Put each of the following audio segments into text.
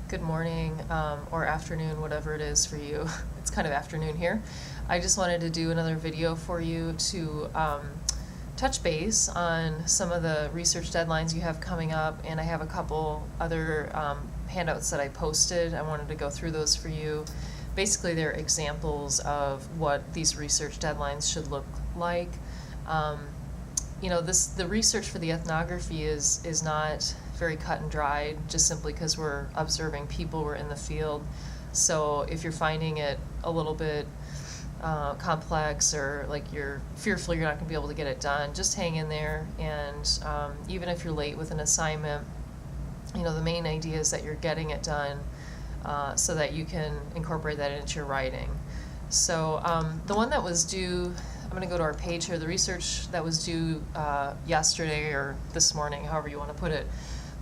good morning, or afternoon, whatever it is for you. It's kind of afternoon here. I just wanted to do another video for you to touch base on some of the research deadlines you have coming up, and I have a couple other handouts that I posted. I wanted to go through those for you. Basically, they're examples of what these research deadlines should look like. The research for the ethnography is not very cut and dried, just simply because we're observing people, we're in the field. So if you're finding it a little bit complex, or like you're fearful you're not going to be able to get it done, just hang in there. And even if you're late with an assignment, the main idea is that you're getting it done so that you can incorporate that into your writing. So the one that was due, I'm going to go to our page here, the research that was due yesterday or this morning, however you want to put it,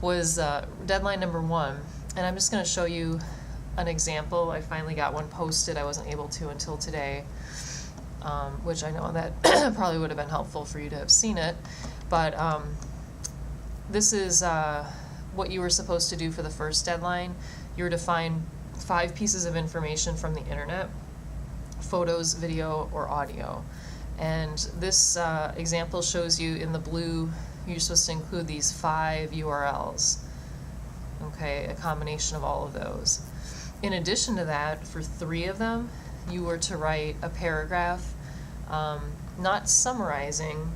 was deadline number 1. And I'm just going to show you an example. I finally got one posted. I wasn't able to until today, which I know that probably would have been helpful for you to have seen it. But this is what you were supposed to do for the first deadline. You were to find 5 pieces of information from the internet: photos, video, or audio. And this example shows you in the blue, you're supposed to include these 5 URLs, okay, a combination of all of those. In addition to that, for 3 of them, you were to write a paragraph, not summarizing,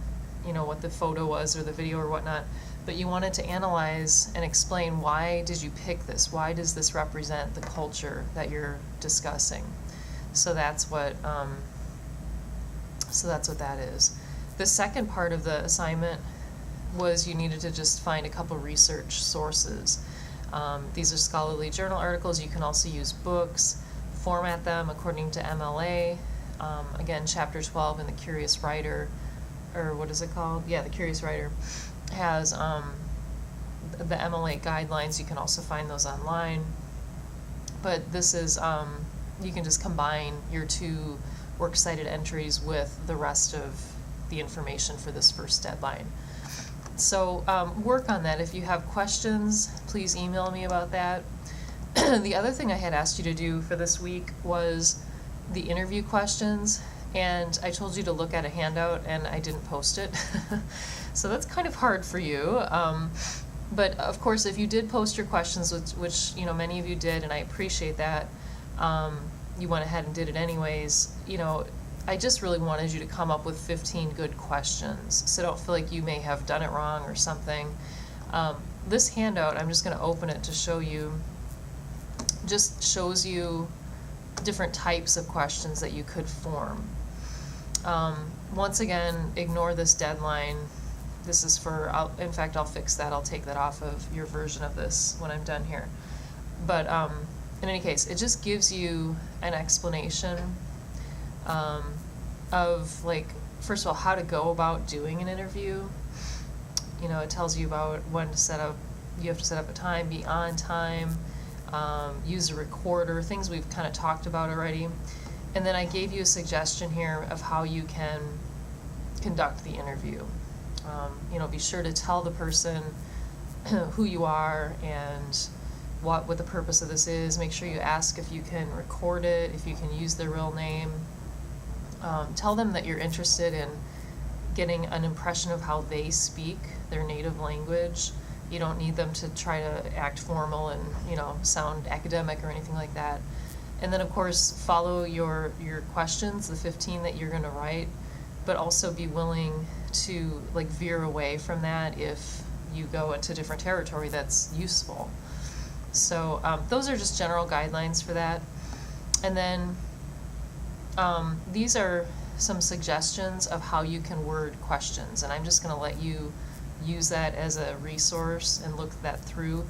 what the photo was or the video or whatnot, but you wanted to analyze and explain, why did you pick this? Why does this represent the culture that you're discussing? So that's what that is. The second part of the assignment was you needed to just find a couple research sources. These are scholarly journal articles. You can also use books, format them according to MLA. Again, Chapter 12 in the Curious Writer, or what is it called? Yeah, the Curious Writer has the MLA guidelines. You can also find those online. But this is, you can just combine your 2 works cited entries with the rest of the information for this first deadline. So work on that. If you have questions, please email me about that. The other thing I had asked you to do for this week was the interview questions, and I told you to look at a handout and I didn't post it. So that's kind of hard for you. But of course, if you did post your questions, which many of you did, and I appreciate that, you went ahead and did it anyways, I just really wanted you to come up with 15 good questions, so don't feel like you may have done it wrong or something. This handout, I'm just going to open it to show you, just shows you different types of questions that you could form. Once again, ignore this deadline. This is for, in fact, I'll fix that. I'll take that off of your version of this when I'm done here. But in any case, it just gives you an explanation of, like, first of all, how to go about doing an interview. It tells you about when to set up, you have to set up a time, be on time, use a recorder, things we've kind of talked about already. And then I gave you a suggestion here of how you can conduct the interview. Be sure to tell the person who you are and what the purpose of this is. Make sure you ask if you can record it, if you can use their real name. Tell them that you're interested in getting an impression of how they speak their native language. You don't need them to try to act formal and sound academic or anything like that. And then of course follow your questions, the 15 that you're going to write, but also be willing to veer away from that if you go into different territory that's useful. So those are just general guidelines for that. And then these are some suggestions of how you can word questions, and I'm just going to let you use that as a resource and look that through.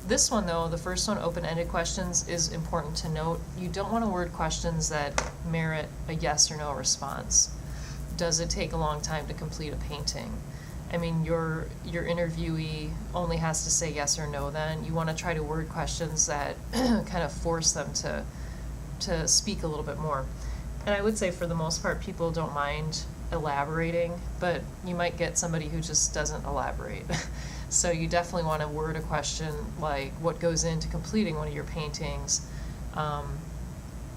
This one, though, the first one, open-ended questions, is important to note. You don't want to word questions that merit a yes or no response. Does it take a long time to complete a painting? I mean, your interviewee only has to say yes or no then. You want to try to word questions that kind of force them to speak a little bit more. And I would say for the most part, people don't mind elaborating, but you might get somebody who just doesn't elaborate. So you definitely want to word a question like what goes into completing one of your paintings,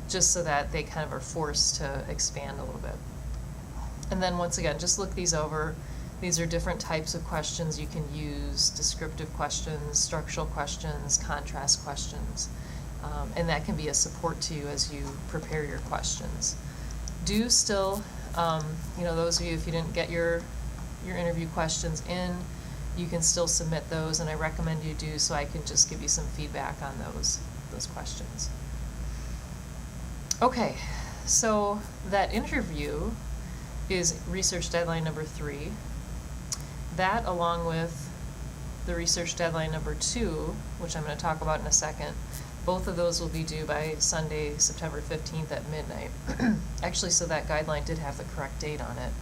just so that they kind of are forced to expand a little bit. And then once again, just look these over. These are different types of questions you can use: descriptive questions, structural questions, contrast questions. And that can be a support to you as you prepare your questions. Do still, those of you, if you didn't get your interview questions in, you can still submit those, and I recommend you do, so I can just give you some feedback on those questions. Okay, so that interview is research deadline number 3. That, along with the research deadline number 2, which I'm going to talk about in a second, both of those will be due by Sunday, September 15th at midnight. Actually, so that guideline did have the correct date on it.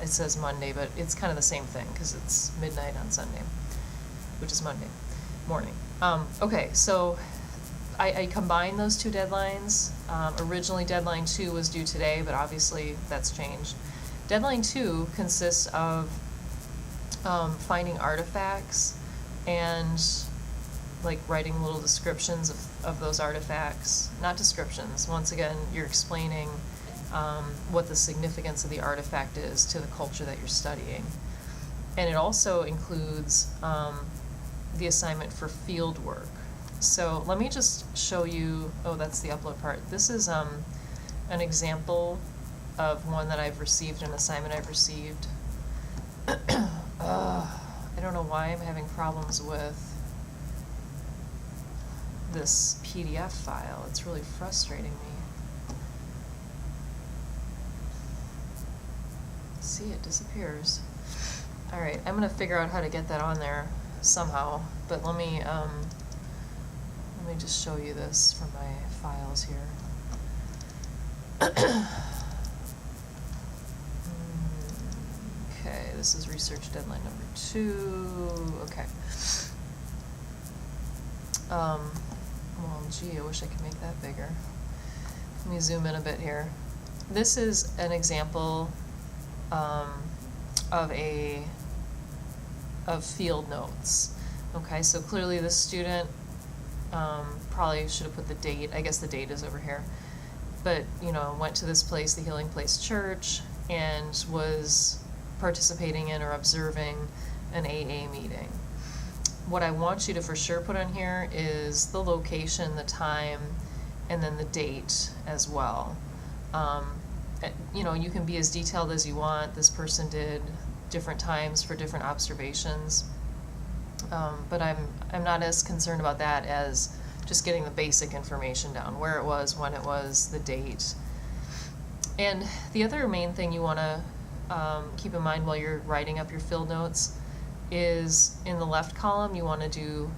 It says Monday, but it's kind of the same thing because it's midnight on Sunday, which is Monday morning. Okay, so I combined those 2 deadlines. Originally, deadline 2 was due today, but obviously that's changed. Deadline 2 consists of finding artifacts and like writing little descriptions of those artifacts. Not descriptions. Once again, you're explaining what the significance of the artifact is to the culture that you're studying. And it also includes the assignment for field work. So let me just show you, that's the upload part. This is an example of one that I've received, an assignment I've received. I don't know why I'm having problems with this PDF file. It's really frustrating me. See, it disappears. All right, I'm gonna figure out how to get that on there somehow, but let me just show you this from my files here. Okay, this is research deadline number 2. Okay. Well, gee, I wish I could make that bigger. Let me zoom in a bit here. This is an example of field notes. Okay, so clearly the student probably should have put the date. I guess the date is over here. But, went to this place, the Healing Place Church, and was participating in or observing an AA meeting. What I want you to for sure put on here is the location, the time, and then the date as well. You can be as detailed as you want. This person did different times for different observations. But I'm not as concerned about that as just getting the basic information down, where it was, when it was, the date. And the other main thing you want to keep in mind while you're writing up your field notes is in the left column you want to do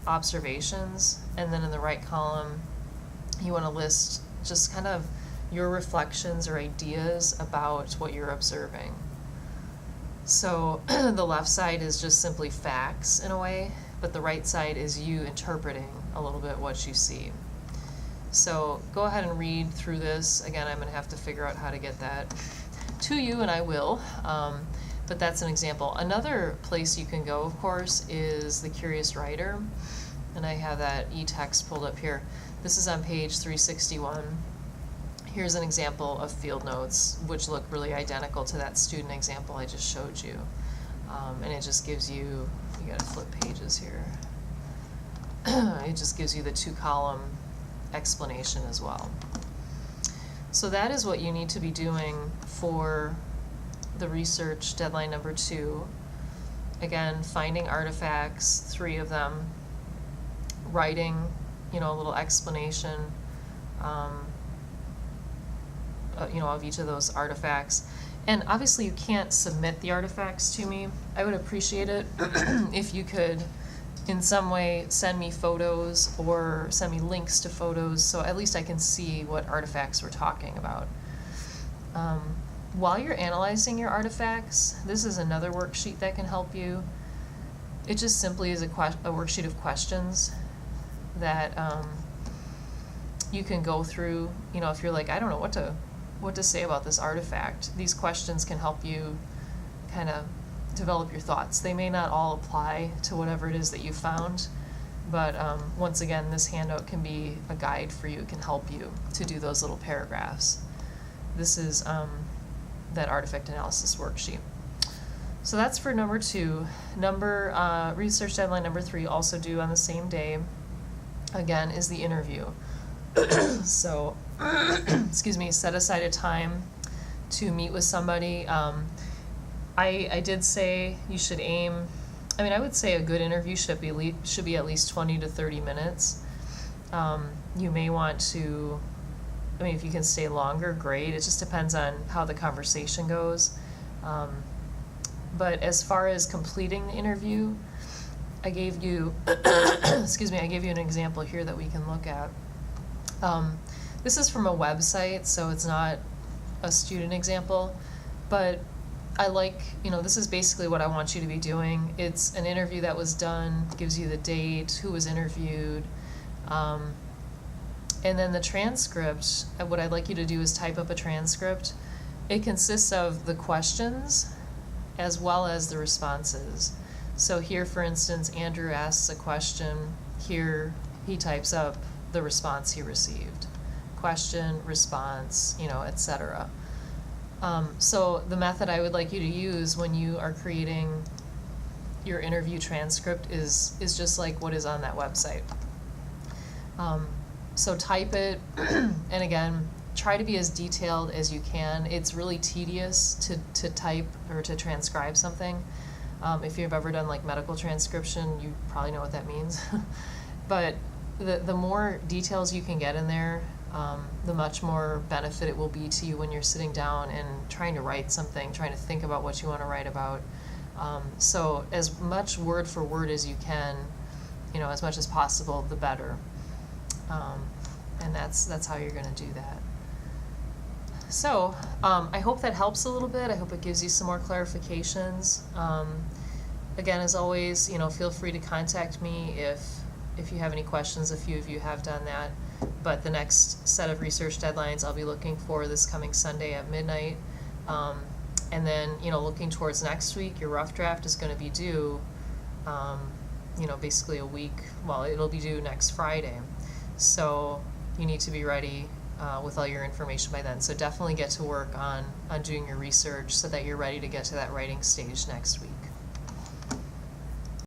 observations, and then in the right column you want to list just kind of your reflections or ideas about what you're observing. So the left side is just simply facts in a way, but the right side is you interpreting a little bit what you see. So go ahead and read through this. Again, I'm going to have to figure out how to get that to you, and I will. But that's an example. Another place you can go, of course, is the Curious Writer. And I have that e-text pulled up here. This is on page 361. Here's an example of field notes, which look really identical to that student example I just showed you. And it just gives you gotta flip pages here. It just gives you the 2-column explanation as well. So that is what you need to be doing for the research deadline number 2. Again, finding artifacts, 3 of them, writing, a little explanation, of each of those artifacts. And obviously you can't submit the artifacts to me. I would appreciate it if you could in some way send me photos or send me links to photos so at least I can see what artifacts we're talking about. While you're analyzing your artifacts, this is another worksheet that can help you. It just simply is a worksheet of questions that you can go through. If you're like, I don't know what to say about this artifact, these questions can help you kind of develop your thoughts. They may not all apply to whatever it is that you found, but once again, this handout can be a guide for you. It can help you to do those little paragraphs. This is that artifact analysis worksheet. So that's for number 2. Research deadline number 3, also due on the same day, again, is the interview. So, excuse me, set aside a time to meet with somebody. I did say you should aim, I would say a good interview should be at least 20 to 30 minutes. You may want to, if you can stay longer, great. It just depends on how the conversation goes. But as far as completing the interview, I gave you, I gave you an example here that we can look at. This is from a website, so it's not a student example, but I like, this is basically what I want you to be doing. It's an interview that was done, gives you the date, who was interviewed, and then the transcript, what I'd like you to do is type up a transcript. It consists of the questions as well as the responses. So here, for instance, Andrew asks a question. Here, he types up the response he received. Question, response, etc. So the method I would like you to use when you are creating your interview transcript is just like what is on that website. So type it, and again, try to be as detailed as you can. It's really tedious to type or to transcribe something. If you've ever done like medical transcription, you probably know what that means. But the more details you can get in there, the much more benefit it will be to you when you're sitting down and trying to write something, trying to think about what you want to write about. So as much word for word as you can, as much as possible, the better. And that's how you're going to do that. So I hope that helps a little bit. I hope it gives you some more clarifications. Again, as always, feel free to contact me if you have any questions. A few of you have done that. But the next set of research deadlines I'll be looking for this coming Sunday at midnight. And then, looking towards next week, your rough draft is going to be due, basically a week. Well, it'll be due next Friday. So you need to be ready with all your information by then. So definitely get to work on doing your research so that you're ready to get to that writing stage next week.